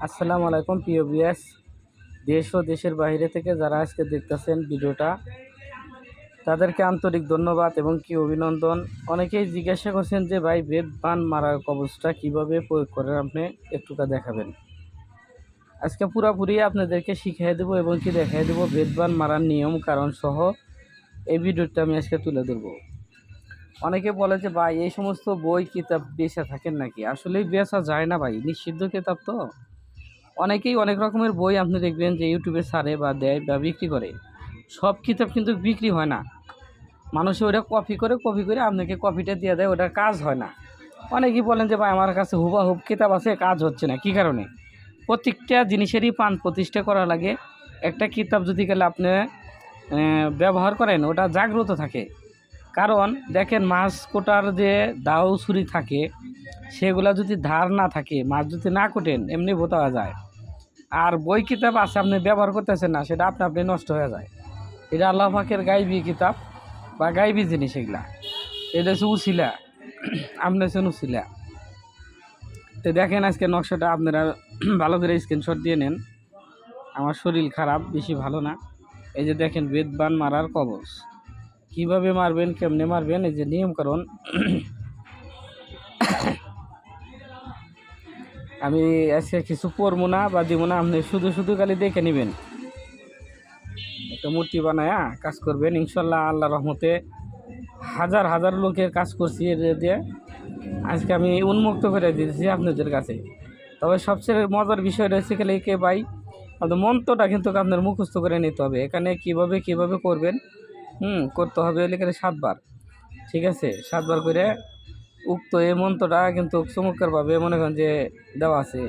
আসসালামু আলাইকুম প্রিয় ভিউয়ার্স, দেশ ও দেশের বাইরে থেকে যারা আজকে দেখতেছেন ভিডিওটা, তাদেরকে আন্তরিক ধন্যবাদ এবং কি অভিনন্দন। অনেকেই জিজ্ঞাসা করছেন যে ভাই বেদ বান মারার কবজটা কিভাবে প্রয়োগ করেন, আপনি একটুটা দেখাবেন। আজকে পুরাপুরি আপনাদেরকে শিখিয়ে দেবো এবং কি দেখাই দেবো বেদ বান মারার নিয়ম কারণ সহ এই ভিডিওটা আমি আজকে তুলে ধরবো। অনেকে বলে যে ভাই এই সমস্ত বই কিতাব বেচা থাকেন নাকি? আসলেই বেচা যায় না ভাই, নিষিদ্ধ কিতাব তো। অনেকেই অনেক রকমের বই আপনি দেখবেন যে ইউটিউবে ছাড়ে বা দেয় বা বিক্রি করে। সব কিতাব কিন্তু বিক্রি হয় না। মানুষে ওটা কপি করে আপনাকে কপিটা দিয়ে দেয়, ওটার কাজ হয় না। অনেকেই বলেন যে ভাই আমার কাছে হুবাহুব কিতাব আছে, কাজ হচ্ছে না। কী কারণে? প্রত্যেকটা জিনিসেরই প্রাণ প্রতিষ্ঠা করা লাগে। একটা কিতাব যদি গেলে আপনি ব্যবহার করেন, ওটা জাগ্রত থাকে। কারণ দেখেন মাছ কোটার যে দাও ছুরি থাকে, সেগুলা যদি ধার না থাকে, মাছ যদি না কোটেন এমনি বোতা যায়। আর বই কিতাব আছে আপনি ব্যবহার করতেছেন না, সেটা আপনি নষ্ট হয়ে যায়। এটা আল্লাহ পাকের গাইবি কিতাব বা গাইবি জিনিস এগুলা। এটা হচ্ছে উছিলা, আপনি হচ্ছেন উছিলা। তো দেখেন আজকে নকশাটা আপনারা ভালো করে স্ক্রিনশট দিয়ে নেন। আমার শরীর খারাপ, বেশি ভালো না। এই যে দেখেন বেদবান মারার কবজ কীভাবে মারবেন, কেমনে মারবেন, এই যে নিয়মকরণ আমি আজকে কিছু পড়বো না বা দিব না, আপনি শুধু শুধু খালি দেখে নেবেন। একটা মূর্তি বানায় কাজ করবেন ইনশাল্লাহ। আল্লাহ রহমতে হাজার হাজার লোকের কাজ করছি এর দিয়ে। আজকে আমি উন্মুক্ত করে দিয়েছি আপনাদের কাছে। তবে সবচেয়ে মজার বিষয় রয়েছে খেলে কে ভাই, আপনার মন্ত্রটা কিন্তু আপনার মুখস্থ করে নিতে হবে। এখানে কিভাবে করবেন, করতে হবে এখানে 7 বার। ঠিক আছে, 7 বার করে উক্ত এই মন্ত্রটা কিন্তু চমৎকারভাবে মনে করেন যে দেওয়া আছে।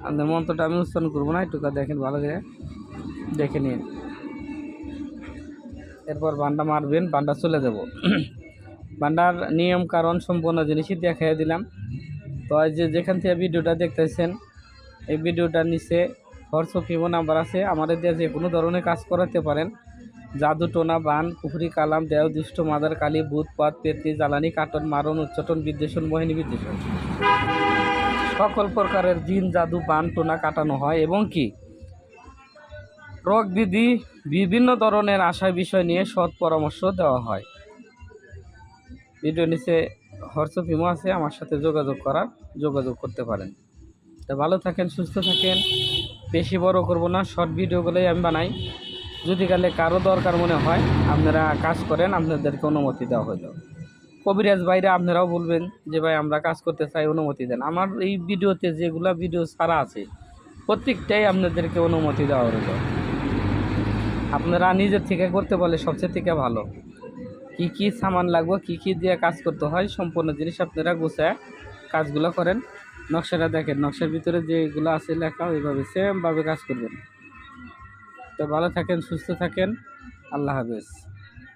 আপনার মন্ত্রটা আমি উচ্চারণ করবো না, একটু দেখেন ভালো করে দেখে নিন। এরপর বান্ডা মারবেন, বান্ডা চলে যাব। বান্ডার নিয়ম কারণ সম্পূর্ণ জিনিসই দেখাই দিলাম। তো আজ যেখান থেকে ভিডিওটা দেখতেছেন, এই ভিডিওটার নিচে হোয়াটসঅ্যাপ ইমো নাম্বার আছে। আমাদের দিয়ে যে কোনো ধরনের কাজ করাতে পারেন। জাদু টোনা বান পুকুরি কালাম দেও দুষ্ট মাদার কালী ভূত পাত পেতনি জ্বালানি কাটন মারণ উচ্চাটন বিদ্বেষণ মোহিনী বিদ্বেষণ সকল প্রকারের জিন জাদু বান টোনা কাটানো হয় এবং কি রোগ বিধি বিভিন্ন ধরনের আশা বিষয় নিয়ে সৎ পরামর্শ দেওয়া হয়। ভিডিও নিচে হোয়াটসঅ্যাপ ইমো আছে, আমার সাথে যোগাযোগ করতে পারেন। তো ভালো থাকেন, সুস্থ থাকেন। বেশি বড় করব না, শর্ট ভিডিওগুলোই আমি বানাই। যদি গেলে কারো দরকার মনে হয় আপনারা কাজ করেন, আপনাদেরকে অনুমতি দেওয়া হলো। কবিরাজ ভাইরা আপনারাও বলবেন যে ভাই আমরা কাজ করতে চাই, অনুমতি দেন। আমার এই ভিডিওতে যেগুলো ভিডিও ছাড়া আছে প্রত্যেকটাই আপনাদেরকে অনুমতি দেওয়া হলো। আপনারা নিজের থেকে করতে বলে সবচেয়ে থেকে ভালো। কি সামান লাগবে, কি দিয়ে কাজ করতে হয়, সম্পূর্ণ জিনিস আপনারা গুছায় কাজগুলো করেন। নকশাটা দেখেন, নকশার ভিতরে যেগুলো আছে লেখা ওইভাবে সেমভাবে কাজ করবেন। তো ভালো থাকেন, সুস্থ থাকেন, আল্লাহ হাফেজ।